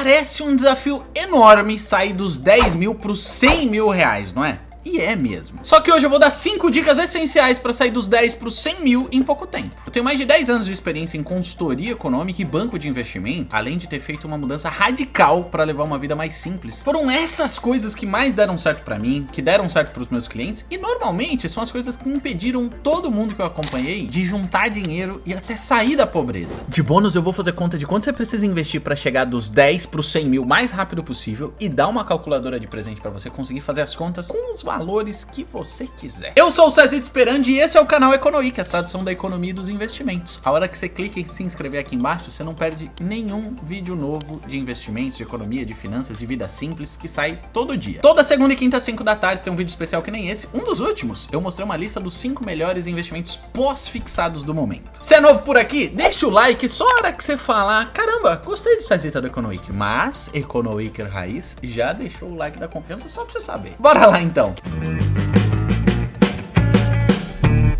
Parece um desafio enorme sair dos 10 mil para os 100 mil reais, não é? E é mesmo. Só que hoje eu vou dar 5 dicas essenciais para sair dos 10 para os 100 mil em pouco tempo. Eu tenho mais de 10 anos de experiência em consultoria econômica e banco de investimento, além de ter feito uma mudança radical para levar uma vida mais simples. Foram essas coisas que mais deram certo para mim, que deram certo para os meus clientes, e normalmente são as coisas que impediram todo mundo que eu acompanhei de juntar dinheiro e até sair da pobreza. De bônus eu vou fazer conta de quanto você precisa investir para chegar dos 10 para os 100 mil mais rápido possível e dar uma calculadora de presente para você conseguir fazer as contas com os valores que você quiser. Eu sou o Cezito Sperandi e esse é o canal Economic, a tradução da economia e dos investimentos. A hora que você clica em se inscrever aqui embaixo, você não perde nenhum vídeo novo de investimentos, de economia, de finanças, de vida simples, que sai todo dia. Toda segunda e quinta às 5 da tarde tem um vídeo especial que nem esse. Um dos últimos, eu mostrei uma lista dos 5 melhores investimentos pós-fixados do momento. Se é novo por aqui, deixa o like só a hora que você falar: caramba, gostei do Cezito do Economic, mas Economic Raiz já deixou o like da confiança só pra você saber. Bora lá então.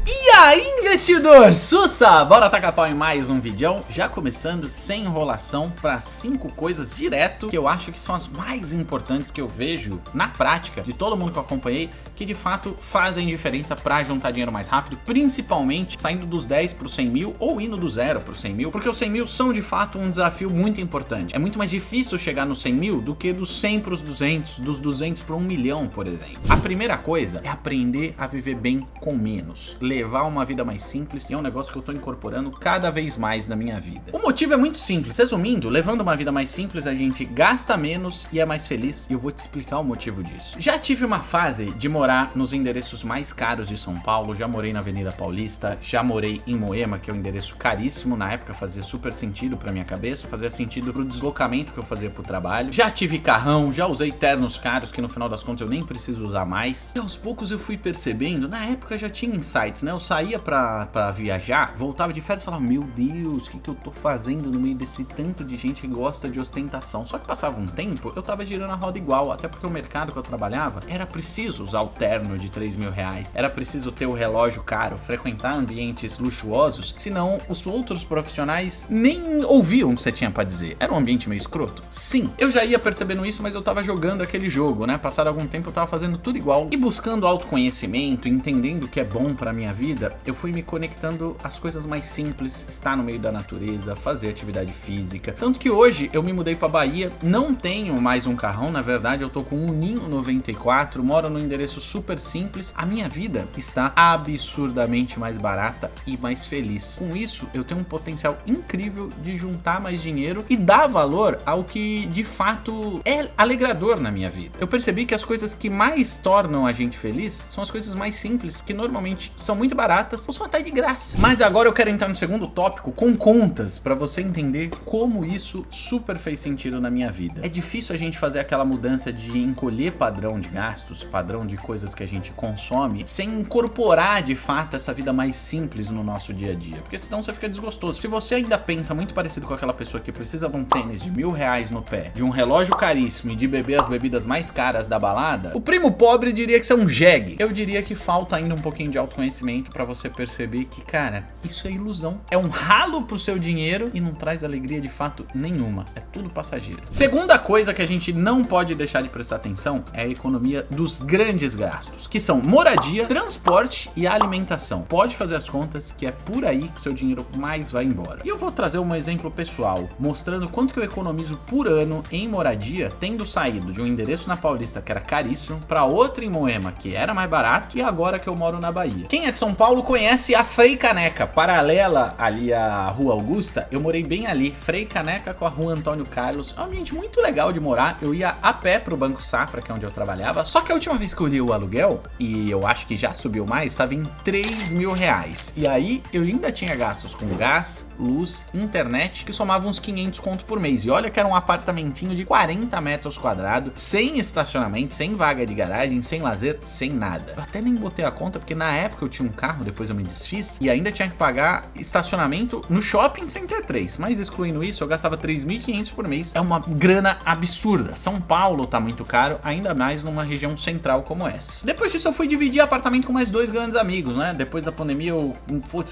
E aí, investidor sussa, bora tacar pau em mais um videão, já começando sem enrolação para 5 coisas direto que eu acho que são as mais importantes que eu vejo na prática de todo mundo que eu acompanhei, que de fato fazem diferença para juntar dinheiro mais rápido, principalmente saindo dos 10 para os 100 mil ou indo do 0 para os 100 mil, porque os 100 mil são de fato um desafio muito importante. É muito mais difícil chegar nos 100 mil do que dos 100 para os 200, dos 200 para 1 milhão, por exemplo. A primeira coisa é aprender a viver bem com menos, levar uma vida mais simples, e é um negócio que eu tô incorporando cada vez mais na minha vida. O motivo é muito simples, resumindo, levando uma vida mais simples a gente gasta menos e é mais feliz, e eu vou te explicar o motivo disso. Já tive uma fase de morar nos endereços mais caros de São Paulo, já morei na Avenida Paulista, já morei em Moema, que é um endereço caríssimo, na época fazia super sentido pra minha cabeça, fazia sentido pro deslocamento que eu fazia pro trabalho. Já tive carrão, já usei ternos caros que no final das contas eu nem preciso usar mais. E aos poucos eu fui percebendo, na época já tinha insights, né? Eu saía pra viajar, voltava de férias e falava: meu Deus, o que eu tô fazendo no meio desse tanto de gente que gosta de ostentação? Só que passava um tempo, eu tava girando a roda igual, até porque o mercado que eu trabalhava, era preciso usar o terno de 3 mil reais, era preciso ter o relógio caro, frequentar ambientes luxuosos, senão os outros profissionais nem ouviam o que você tinha pra dizer. Era um ambiente meio escroto? Sim, eu já ia percebendo isso, mas eu tava jogando aquele jogo, né? Passado algum tempo eu tava fazendo tudo igual e buscando autoconhecimento, entendendo o que é bom pra minha vida, eu fui me conectando às coisas mais simples, estar no meio da natureza, fazer atividade física. Tanto que hoje eu me mudei pra Bahia, não tenho mais um carrão, na verdade eu tô com um Ninho 94, moro num endereço super simples. A minha vida está absurdamente mais barata e mais feliz. Com isso, eu tenho um potencial incrível de juntar mais dinheiro e dar valor ao que de fato é alegrador na minha vida. Eu percebi que as coisas que mais tornam a gente feliz são as coisas mais simples, que normalmente são muito baratas ou são até de graça. Mas agora eu quero entrar no segundo tópico com contas, para você entender como isso super fez sentido na minha vida. É difícil a gente fazer aquela mudança de encolher padrão de gastos, padrão de coisas que a gente consome, sem incorporar de fato essa vida mais simples no nosso dia a dia, porque senão você fica desgostoso. Se você ainda pensa muito parecido com aquela pessoa que precisa de um tênis de R$ 1.000 no pé, de um relógio caríssimo e de beber as bebidas mais caras da balada, o primo pobre diria que você é um jegue. Eu diria que falta ainda um pouquinho de autoconhecimento para você perceber que, cara, isso é ilusão. É um ralo pro seu dinheiro e não traz alegria de fato nenhuma. É tudo passageiro. Segunda coisa que a gente não pode deixar de prestar atenção é a economia dos grandes gastos, que são moradia, transporte e alimentação. Pode fazer as contas que é por aí que seu dinheiro mais vai embora. E eu vou trazer um exemplo pessoal, mostrando quanto que eu economizo por ano em moradia, tendo saído de um endereço na Paulista que era caríssimo, para outro em Moema que era mais barato, e agora que eu moro na Bahia. Quem é de São Paulo conhece a Frei Caneca, paralela ali à Rua Augusta. Eu morei bem ali, Frei Caneca com a Rua Antônio Carlos. É um ambiente muito legal de morar. Eu ia a pé pro Banco Safra, que é onde eu trabalhava, só que a última vez que eu olhei o aluguel, e eu acho que já subiu mais, estava em R$ 3.000. E aí eu ainda tinha gastos com gás, luz, internet, que somavam uns 500 conto por mês. E olha que era um apartamentinho de 40 metros quadrados, sem estacionamento, sem vaga de garagem, sem lazer, sem nada. Eu até nem botei a conta, porque na época eu tinha um carro, depois eu me desfiz e ainda tinha que pagar estacionamento no Shopping Center 3. Mas excluindo isso, eu gastava 3.500 por mês. É uma grana absurda. São Paulo tá muito caro, ainda mais numa região central como essa. Depois disso eu fui dividir apartamento com mais 2 grandes amigos, né? Depois da pandemia eu,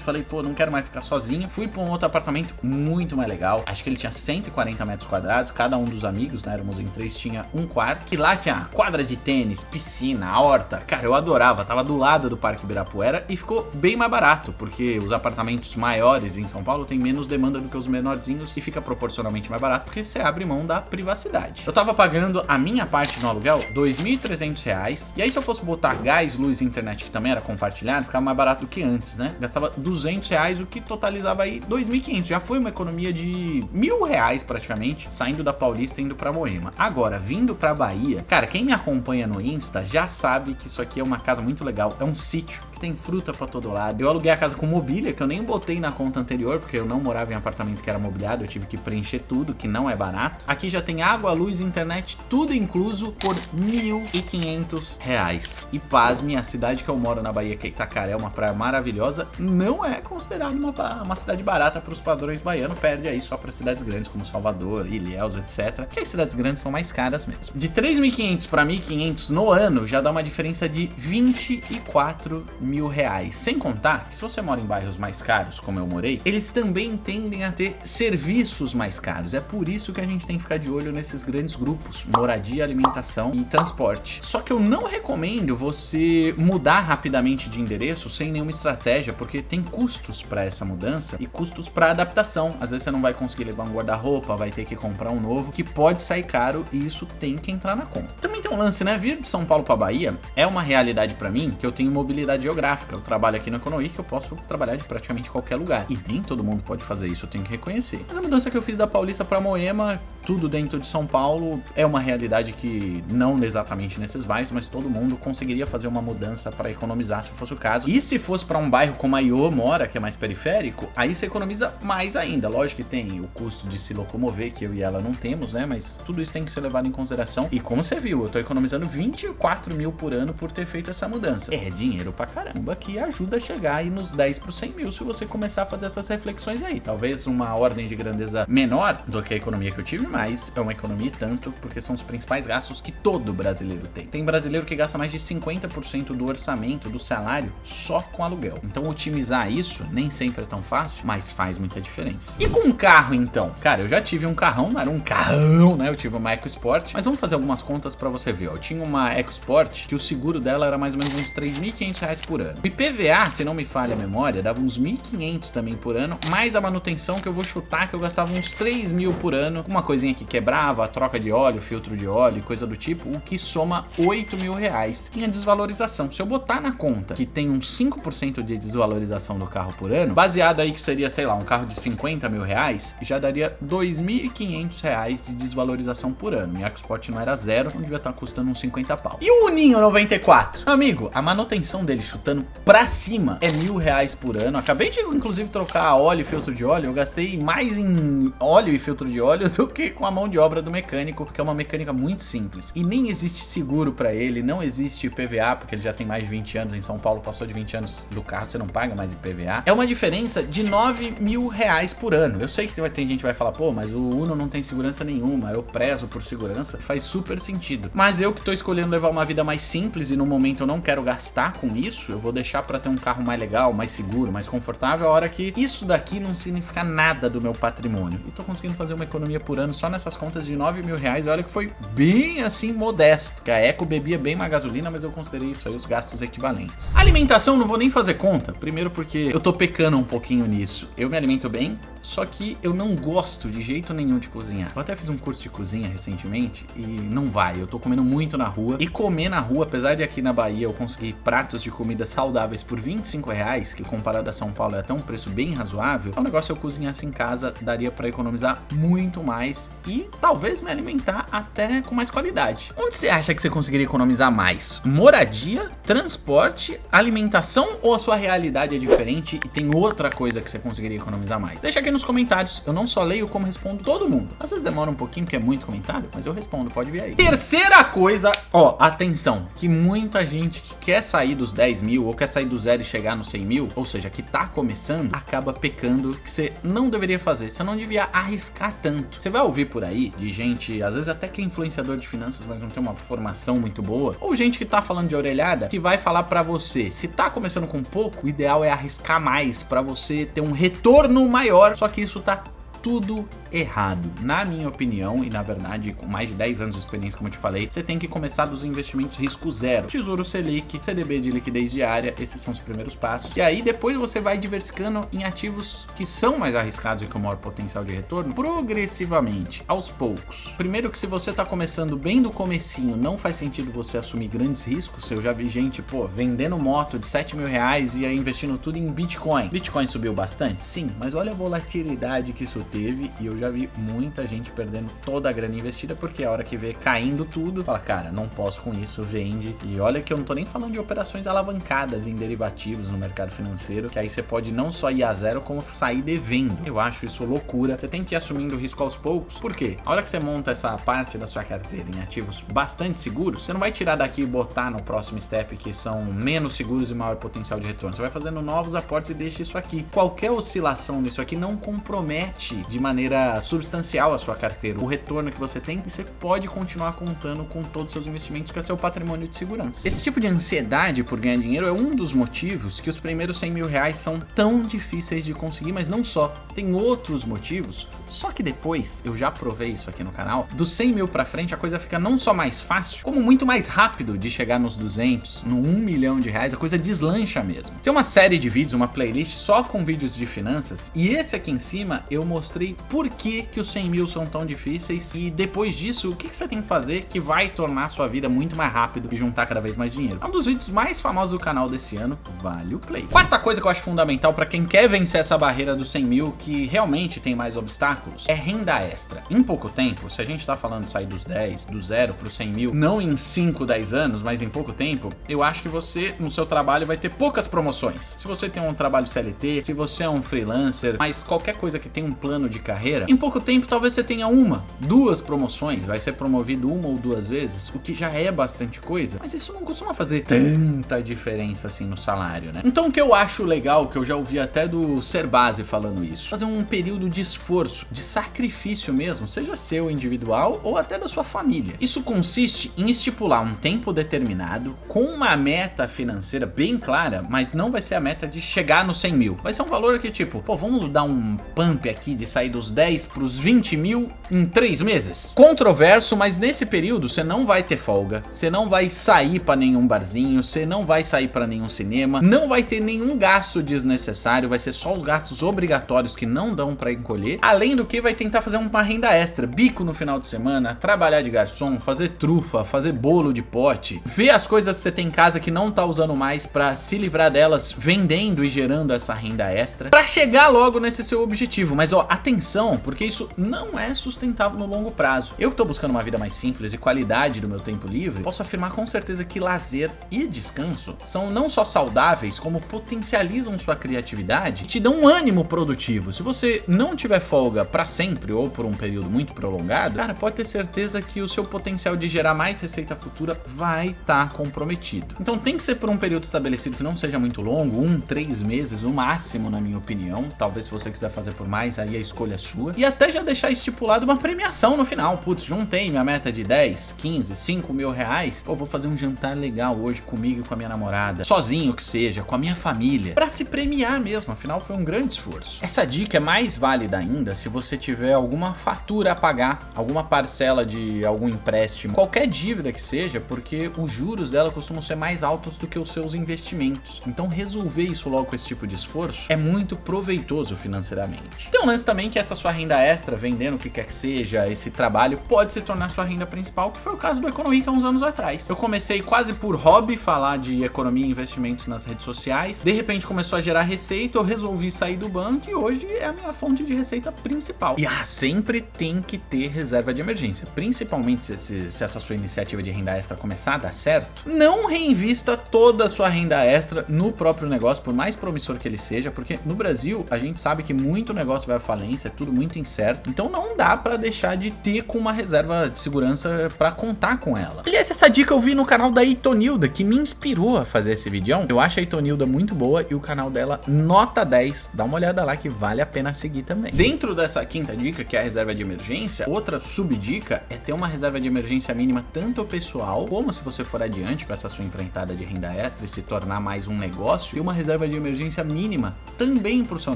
falei, pô, não quero mais ficar sozinho. Fui pra um outro apartamento muito mais legal. Acho que ele tinha 140 metros quadrados. Cada um dos amigos, né? Éramos em 3, tinha um quarto. E lá tinha quadra de tênis, piscina, horta. Cara, eu adorava. Tava do lado do Parque Ibirapuera e ficou bem mais barato, porque os apartamentos maiores em São Paulo tem menos demanda do que os menorzinhos e fica proporcionalmente mais barato, porque você abre mão da privacidade. Eu tava pagando a minha parte no aluguel, R$2.300. E aí se eu fosse botar gás, luz e internet, que também era compartilhado, ficava mais barato do que antes, né? Gastava R$200, o que totalizava aí 2.500. Já foi uma economia de R$1.000 praticamente, saindo da Paulista e indo pra Moema. Agora, vindo pra Bahia, cara, quem me acompanha no Insta já sabe que isso aqui é uma casa muito legal. É um sítio que tem fruta pra todo lado. Eu aluguei a casa com mobília, que eu nem botei na conta anterior, porque eu não morava em apartamento que era mobiliado, eu tive que preencher tudo, que não é barato. Aqui já tem água, luz, internet, tudo incluso por R$1.500. E pasme, a cidade que eu moro na Bahia, que é Itacaré, uma praia maravilhosa, não é considerada uma cidade barata para os padrões baianos, perde aí só para cidades grandes como Salvador, Ilhéus, etc. Que as cidades grandes são mais caras mesmo. De 3.500 para 1.500 no ano, já dá uma diferença de R$24.000. Sem contar que se você mora em bairros mais caros, como eu morei, eles também tendem a ter serviços mais caros. É por isso que a gente tem que ficar de olho nesses grandes grupos: moradia, alimentação e transporte. Só que eu não recomendo você mudar rapidamente de endereço sem nenhuma estratégia, porque tem custos para essa mudança e custos para adaptação. Às vezes você não vai conseguir levar um guarda-roupa, vai ter que comprar um novo, que pode sair caro, e isso tem que entrar na conta. Também tem um lance, né? Vir de São Paulo para Bahia é uma realidade para mim, que eu tenho mobilidade geográfica. Eu trabalho aqui na Economy, que eu posso trabalhar de praticamente qualquer lugar. E nem todo mundo pode fazer isso, eu tenho que reconhecer. Mas a mudança que eu fiz da Paulista para Moema, tudo dentro de São Paulo, é uma realidade que não exatamente nesses bairros, mas todo mundo conseguiria fazer uma mudança para economizar se fosse o caso. E se fosse para um bairro como a Iô mora, que é mais periférico, aí você economiza mais ainda. Lógico que tem o custo de se locomover, que eu e ela não temos, né? Mas tudo isso tem que ser levado em consideração. E como você viu, eu tô economizando 24 mil por ano por ter feito essa mudança. É dinheiro pra caramba, que ajuda a chegar aí nos 10 por 100 mil se você começar a fazer essas reflexões aí. Talvez uma ordem de grandeza menor do que a economia que eu tive, mas é uma economia e tanto, porque são os principais gastos que todo brasileiro tem. Tem brasileiro que gasta mais de 50% do orçamento, do salário, só com aluguel. Então otimizar isso nem sempre é tão fácil, mas faz muita diferença. E com um carro então? Cara, eu já tive um carrão, não era um carrão, né? Eu tive uma EcoSport, mas vamos fazer algumas contas pra você ver, ó. Eu tinha uma EcoSport que o seguro dela era mais ou menos uns R$3.500 por ano. O IPVA, se não me falha a memória, dava uns 1.500 também por ano, mais a manutenção, que eu vou chutar que eu gastava uns 3 mil por ano, uma coisinha que quebrava, a troca de óleo, filtro de óleo e coisa do tipo, o que soma R$8.000. Tinha desvalorização. Se eu botar na conta que tem uns 5% de desvalorização do carro por ano, baseado aí que seria, sei lá, um carro de R$50.000, já daria R$2.500 de desvalorização por ano. Minha EcoSport não era zero, não devia estar custando uns 50 pau. E o Uninho 94? Meu amigo, a manutenção dele chutando pra cima é R$1.000 por ano. Acabei de, inclusive, trocar óleo e filtro de óleo. Eu gastei mais em óleo e filtro de óleo do que com a mão de obra do mecânico, porque é uma mecânica muito simples. E nem existe seguro pra ele, não existe IPVA, porque ele já tem mais de 20 anos. Em São Paulo, passou de 20 anos do carro, você não paga mais IPVA. É uma diferença de R$9.000 por ano. Eu sei que tem gente que vai falar, pô, mas o Uno não tem segurança nenhuma, eu prezo por segurança. Faz super sentido. Mas eu que tô escolhendo levar uma vida mais simples e no momento eu não quero gastar com isso, eu vou deixar pra ter um carro mais legal, mais seguro, mais confortável, a hora que isso daqui não significa nada do meu patrimônio. E tô conseguindo fazer uma economia por ano só nessas contas de R$9.000. Olha que foi bem assim modesto, porque a Eco bebia bem mais gasolina, mas eu considerei isso aí os gastos equivalentes. Alimentação não vou nem fazer conta, primeiro porque eu tô pecando um pouquinho nisso. Eu me alimento bem, só que eu não gosto de jeito nenhum de cozinhar. Eu até fiz um curso de cozinha recentemente e não vai. Eu tô comendo muito na rua. E comer na rua, apesar de aqui na Bahia eu conseguir pratos de comida saudáveis por R$25, que comparado a São Paulo é até um preço bem razoável, é um negócio que eu cozinhasse em casa, daria pra economizar muito mais e talvez me alimentar até com mais qualidade. Onde você acha que você conseguiria economizar mais? Moradia, transporte, alimentação, ou a sua realidade é diferente e tem outra coisa que você conseguiria economizar mais? Deixa aqui aí nos comentários. Eu não só leio como respondo todo mundo. Às vezes demora um pouquinho porque é muito comentário, mas eu respondo, pode vir aí. Terceira coisa, ó, atenção, que muita gente que quer sair dos 10 mil ou quer sair do zero e chegar nos 100 mil, ou seja, que tá começando, acaba pecando que você não deveria fazer, você não devia arriscar tanto. Você vai ouvir por aí de gente, às vezes até que é influenciador de finanças, mas não tem uma formação muito boa, ou gente que tá falando de orelhada, que vai falar pra você, se tá começando com pouco, o ideal é arriscar mais pra você ter um retorno maior, só que isso tá tudo errado. Na minha opinião, e na verdade com mais de 10 anos de experiência, como eu te falei, você tem que começar dos investimentos risco zero. Tesouro Selic, CDB de liquidez diária, esses são os primeiros passos. E aí depois você vai diversificando em ativos que são mais arriscados e com maior potencial de retorno, progressivamente, aos poucos. Primeiro que se você tá começando bem do comecinho, não faz sentido você assumir grandes riscos. Eu já vi gente, pô, vendendo moto de 7 mil reais e aí investindo tudo em Bitcoin. Bitcoin subiu bastante? Sim, mas olha a volatilidade que isso teve e eu já vi muita gente perdendo toda a grana investida porque a hora que vê caindo tudo, fala, cara, não posso com isso, vende. E olha que eu não tô nem falando de operações alavancadas em derivativos no mercado financeiro, que aí você pode não só ir a zero, como sair devendo. Eu acho isso loucura. Você tem que ir assumindo o risco aos poucos. Por quê? A hora que você monta essa parte da sua carteira em ativos bastante seguros, você não vai tirar daqui e botar no próximo step que são menos seguros e maior potencial de retorno. Você vai fazendo novos aportes e deixa isso aqui. Qualquer oscilação nisso aqui não compromete de maneira substancial a sua carteira, o retorno que você tem, e você pode continuar contando com todos os seus investimentos, que é seu patrimônio de segurança. Esse tipo de ansiedade por ganhar dinheiro é um dos motivos que os primeiros 100 mil reais são tão difíceis de conseguir, mas não só. Tem outros motivos, só que depois, eu já provei isso aqui no canal, dos 100 mil pra frente a coisa fica não só mais fácil, como muito mais rápido de chegar nos 200, no 1 milhão de reais, a coisa deslancha mesmo. Tem uma série de vídeos, uma playlist só com vídeos de finanças, e esse aqui em cima eu mostrei por que os 100 mil são tão difíceis e depois disso, o que você tem que fazer que vai tornar a sua vida muito mais rápido e juntar cada vez mais dinheiro. É um dos vídeos mais famosos do canal desse ano, vale o play. Quarta coisa que eu acho fundamental para quem quer vencer essa barreira dos 100 mil, que realmente tem mais obstáculos, é renda extra. Em pouco tempo, se a gente tá falando de sair dos 10, do 0 pro 100 mil, não em 5, 10 anos, mas em pouco tempo, eu acho que você, no seu trabalho, vai ter poucas promoções. Se você tem um trabalho CLT, se você é um freelancer, mas qualquer coisa que tem um plano de carreira, em pouco tempo talvez você tenha uma, duas promoções, vai ser promovido uma ou duas vezes, o que já é bastante coisa, mas isso não costuma fazer tanta diferença assim no salário, né? Então o que eu acho legal, que eu já ouvi até do Serbase falando isso, fazer um período de esforço, de sacrifício mesmo, seja seu individual ou até da sua família. Isso consiste em estipular um tempo determinado, com uma meta financeira bem clara, mas não vai ser a meta de chegar nos 100 mil. Vai ser um valor que tipo, pô, vamos dar um pump aqui de sair dos 10 pros 20 mil em 3 meses. Controverso, mas nesse período você não vai ter folga, você não vai sair pra nenhum barzinho, você não vai sair pra nenhum cinema, não vai ter nenhum gasto desnecessário, vai ser só os gastos obrigatórios que não dão pra encolher, além do que vai tentar fazer uma renda extra, bico no final de semana, trabalhar de garçom, fazer trufa, fazer bolo de pote, ver as coisas que você tem em casa que não tá usando mais pra se livrar delas, vendendo e gerando essa renda extra, pra chegar logo nesse seu objetivo. Mas ó, atenção, porque isso não é sustentável no longo prazo. Eu que tô buscando uma vida mais simples e qualidade do meu tempo livre, posso afirmar com certeza que lazer e descanso são não só saudáveis, como potencializam sua criatividade e te dão um ânimo produtivo. Se você não tiver folga pra sempre ou por um período muito prolongado, cara, pode ter certeza que o seu potencial de gerar mais receita futura vai estar comprometido. Então tem que ser por um período estabelecido que não seja muito longo, 3 meses no máximo, na minha opinião. Talvez se você quiser fazer por mais, aí a escolha é sua. E até já deixar estipulado uma premiação no final. Putz, juntei minha meta de 10, 15, 5 mil reais. Pô, vou fazer um jantar legal hoje comigo e com a minha namorada, sozinho que seja, com a minha família, pra se premiar mesmo, afinal foi um grande esforço. Essa dica é mais válida ainda se você tiver alguma fatura a pagar, alguma parcela de algum empréstimo, qualquer dívida que seja, porque os juros dela costumam ser mais altos do que os seus investimentos. Então resolver isso logo com esse tipo de esforço é muito proveitoso financeiramente. Tem um lance também que essa sua renda extra, vendendo o que quer que seja, esse trabalho pode se tornar sua renda principal, que foi o caso do Economica há uns anos atrás. Eu comecei quase por hobby falar de economia e investimentos nas redes sociais, de repente começou a gerar receita, eu resolvi sair do banco e hoje é a minha fonte de receita principal. E sempre tem que ter reserva de emergência, principalmente se essa sua iniciativa de renda extra começar a dar certo. Não reinvista toda a sua renda extra no próprio negócio, por mais promissor que ele seja, porque no Brasil a gente sabe que muito negócio vai à falência falência, é tudo muito incerto. Então não dá pra deixar de ter com uma reserva de segurança pra contar com ela. Aliás, essa dica eu vi no canal da Itonilda, que me inspirou a fazer esse vídeo. Eu acho a Itonilda muito boa e o canal dela nota 10. Dá uma olhada lá que vale a pena seguir também. Dentro dessa quinta dica, que é a reserva de emergência, outra subdica é ter uma reserva de emergência mínima tanto pessoal, como se você for adiante com essa sua empreitada de renda extra e se tornar mais um negócio, ter uma reserva de emergência mínima também pro seu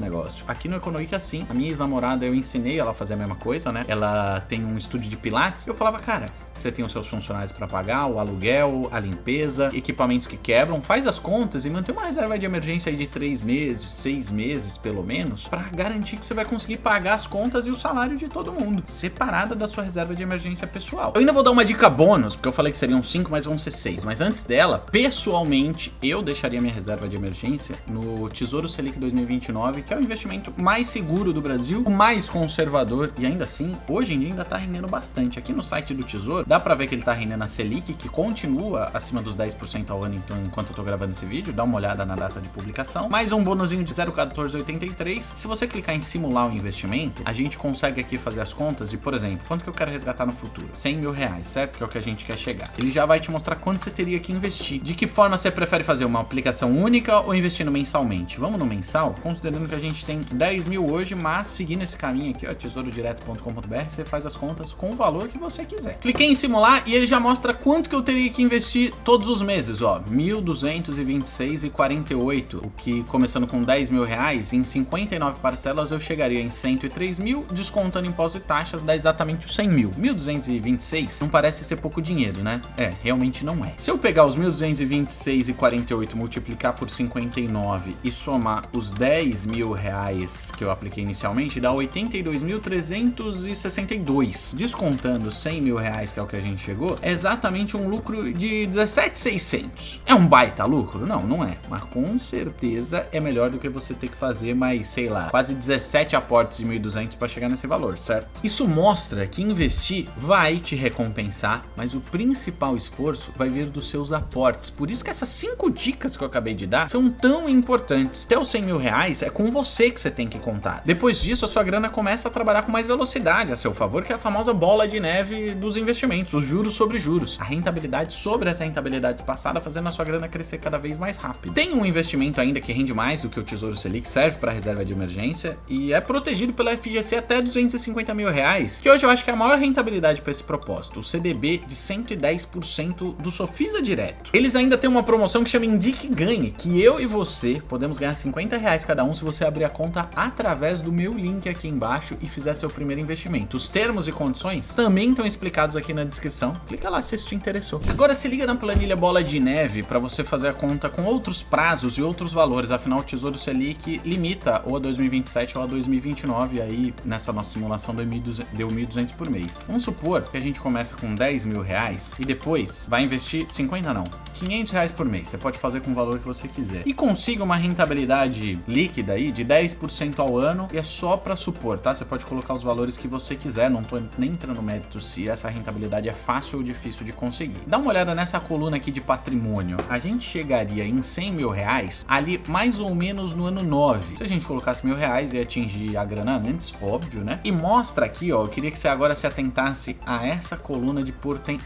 negócio. Aqui no Economic é assim. A minha ex-namorada, eu ensinei ela a fazer a mesma coisa, né? Ela tem um estúdio de pilates. Eu falava, cara, você tem os seus funcionários para pagar, o aluguel, a limpeza, equipamentos que quebram, faz as contas e mantém uma reserva de emergência aí de 3 meses, 6 meses pelo menos, para garantir que você vai conseguir pagar as contas e o salário de todo mundo, separada da sua reserva de emergência pessoal. Eu ainda vou dar uma dica bônus, porque eu falei que seriam 5, mas vão ser 6. Mas antes dela, pessoalmente, eu deixaria minha reserva de emergência no Tesouro Selic 2029, que é o investimento mais seguro do Brasil, o mais conservador e ainda assim, hoje em dia ainda tá rendendo bastante. Aqui no site do Tesouro, dá pra ver que ele tá rendendo a Selic, que continua acima dos 10% ao ano, então, enquanto eu tô gravando esse vídeo, dá uma olhada na data de publicação. Mais um bônusinho de 0,1483. Se você clicar em simular o investimento, a gente consegue aqui fazer as contas de, por exemplo, quanto que eu quero resgatar no futuro? 100 mil reais, certo? Que é o que a gente quer chegar. Ele já vai te mostrar quanto você teria que investir. De que forma você prefere fazer uma aplicação única ou investindo mensalmente? Vamos no mensal? Considerando que a gente tem 10 mil hoje, mas seguindo esse caminho aqui, ó, tesourodireto.com.br, você faz as contas com o valor que você quiser. Cliquei em simular e ele já mostra quanto que eu teria que investir todos os meses, ó, 1.226,48, o que começando com 10 mil reais, em 59 parcelas eu chegaria em 103 mil, descontando impostos e taxas, dá exatamente os 100 mil. 1.226 não parece ser pouco dinheiro, né? É, realmente não é. Se eu pegar os 1.226,48, multiplicar por 59 e somar os 10 mil reais que eu apliquei inicialmente, dá 82.362. Descontando 100 mil reais, que é o que a gente chegou, é exatamente um lucro de 17.600. É um baita lucro? Não, não é. Mas com certeza é melhor do que você ter que fazer mais, sei lá, quase 17 aportes de 1.200 para chegar nesse valor, certo? Isso mostra que investir vai te recompensar, mas o principal esforço vai vir dos seus aportes. Por isso que essas 5 dicas que eu acabei de dar são tão importantes. Até os 100 mil reais é com você que você tem que contar. Depois disso, a sua grana começa a trabalhar com mais velocidade a seu favor, que é a famosa bola de neve dos investimentos, os juros sobre juros. A rentabilidade sobre essa rentabilidade passada, fazendo a sua grana crescer cada vez mais rápido. Tem um investimento ainda que rende mais do que o Tesouro Selic, serve para reserva de emergência e é protegido pela FGC até 250 mil reais, que hoje eu acho que é a maior rentabilidade para esse propósito, o CDB de 110% do Sofisa Direto. Eles ainda têm uma promoção que chama Indique Ganhe, que eu e você podemos ganhar 50 reais cada um se você abrir a conta através do meu link aqui embaixo e fizer seu primeiro investimento. Os termos e condições também estão explicados aqui na descrição. Clica lá se isso te interessou. Agora se liga na planilha Bola de Neve para você fazer a conta com outros prazos e outros valores. Afinal, o Tesouro Selic limita ou a 2027 ou a 2029. E aí, nessa nossa simulação, deu 1.200 por mês. Vamos supor que a gente começa com 10 mil reais e depois vai investir 50 não, 500 reais por mês. Você pode fazer com o valor que você quiser. E consiga uma rentabilidade líquida aí de 10% ao ano. E é só para supor, tá? Você pode colocar os valores que você quiser. Não tô nem entrando no mérito se essa rentabilidade é fácil ou difícil de conseguir. Dá uma olhada nessa coluna aqui de patrimônio. A gente chegaria em 100 mil reais ali mais ou menos no ano 9. Se a gente colocasse R$1.000 ia atingir a grana antes, óbvio, né? E mostra aqui, ó, eu queria que você agora se atentasse a essa coluna de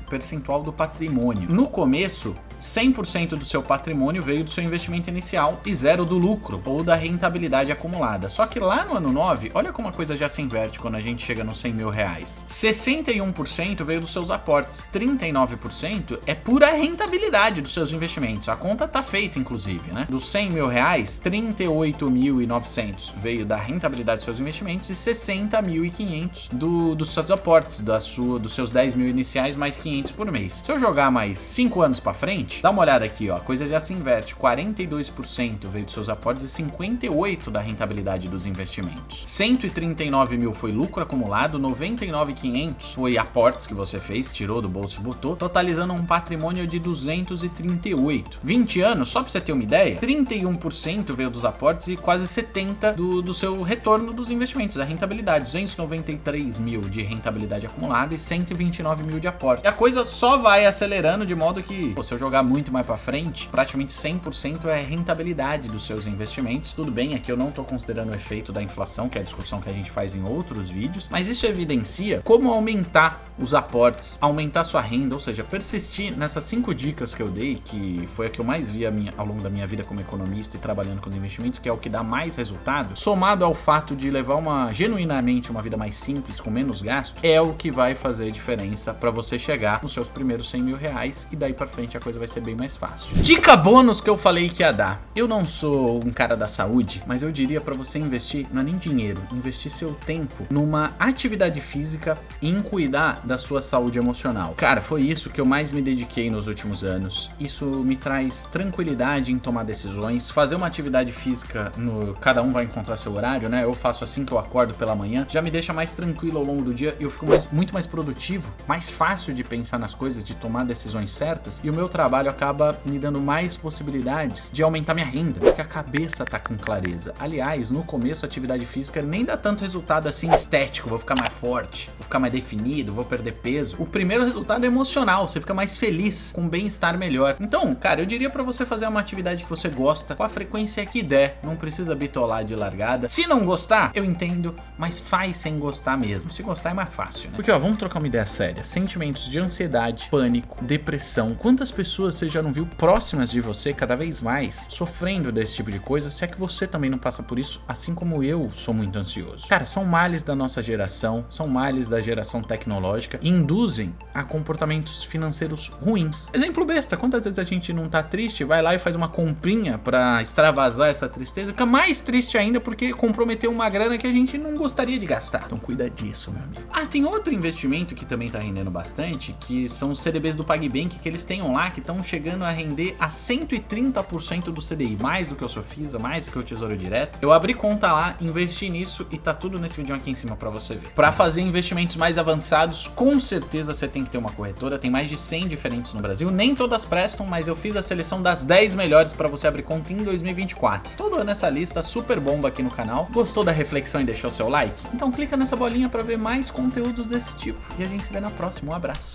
percentual do patrimônio. No começo, 100% do seu patrimônio veio do seu investimento inicial e 0 do lucro ou da rentabilidade acumulada. Só que lá no ano 9, olha como a coisa já se inverte quando a gente chega nos 100 mil reais. 61% veio dos seus aportes, 39% é pura rentabilidade dos seus investimentos. A conta tá feita, inclusive, né? Dos 100 mil reais, 38.900 veio da rentabilidade dos seus investimentos e 60.500 dos seus aportes, dos seus 10 mil iniciais mais 500 por mês. Se eu jogar mais 5 anos pra frente, dá uma olhada aqui, ó, a coisa já se inverte, 42% veio dos seus aportes e 58% da rentabilidade dos investimentos. 139 mil foi lucro acumulado, 99.500 foi aportes que você fez, tirou do bolso e botou, totalizando um patrimônio de 238. 20 anos, só pra você ter uma ideia, 31% veio dos aportes e quase 70% do seu retorno dos investimentos, a rentabilidade, 293 mil de rentabilidade acumulada e 129 mil de aporte. E a coisa só vai acelerando de modo que, se eu jogar muito mais pra frente, praticamente 100% é rentabilidade dos seus investimentos. Tudo bem, aqui eu não tô considerando o efeito da inflação, que é a discussão que a gente faz em outros vídeos, mas isso evidencia como aumentar os aportes, aumentar sua renda, ou seja, persistir nessas 5 dicas que eu dei, que foi a que eu mais vi ao longo da minha vida como economista e trabalhando com investimentos, que é o que dá mais resultado, somado ao fato de levar genuinamente uma vida mais simples, com menos gasto, é o que vai fazer diferença para você chegar nos seus primeiros 100 mil reais e daí para frente a coisa vai ser bem mais fácil. Dica bônus que eu falei que ia dar. Eu não sou um cara da saúde, mas eu diria para você investir, não é nem dinheiro, investir seu tempo numa atividade física e em cuidar da sua saúde emocional. Cara, foi isso que eu mais me dediquei nos últimos anos. Isso me traz tranquilidade em tomar decisões. Fazer uma atividade física, cada um vai encontrar seu horário, né? Eu faço assim que eu acordo pela manhã, já me deixa mais tranquilo ao longo do dia e eu fico muito mais produtivo, mais fácil de pensar nas coisas, de tomar decisões certas, e o meu trabalho acaba me dando mais possibilidades de aumentar minha renda, porque a cabeça tá com clareza. Aliás, no começo a atividade física nem dá tanto resultado assim estético, vou ficar mais forte, vou ficar mais definido, vou perder peso. O primeiro resultado é emocional, você fica mais feliz, com bem-estar melhor. Então, cara, eu diria pra você fazer uma atividade que você gosta, com a frequência que der, não precisa bitolar de largada. Se não gostar, eu entendo, mas faz sem gostar mesmo. Se gostar é mais fácil, né? Porque, ó, vamos trocar uma ideia séria. Sentimentos de ansiedade, pânico, depressão. Quantas pessoas você já não viu próximas de você, cada vez mais, sofrendo desse tipo de coisa? Se é que você também não passa por isso, assim como eu sou muito ansioso. Cara, são males da nossa geração, são males da geração tecnológica e induzem a comportamentos financeiros ruins. Exemplo besta, quantas vezes a gente não tá triste, vai lá e faz uma comprinha pra extravasar essa tristeza, fica mais triste ainda porque comprometeu uma grana que a gente não gostaria de gastar. Então cuida disso, meu amigo. Ah, tem outro investimento que também tá rendendo bastante, que são os CDBs do PagBank, que eles têm lá, que estão chegando a render a 130% do CDI, mais do que o Sofisa, mais do que o Tesouro Direto. Eu abri conta lá, investi nisso e tá tudo nesse vídeo aqui em cima pra você ver. Pra fazer investimentos mais avançados, com certeza você tem que ter uma corretora, tem mais de 100 diferentes no Brasil, nem todas prestam, mas eu fiz a seleção das 10 melhores pra você abrir conta em 2024. Todo ano essa lista super bomba aqui no canal. Gostou da reflexão e deixou seu like? Então clica nessa bolinha pra ver mais conteúdos desse tipo. E a gente se vê na próxima. Um abraço.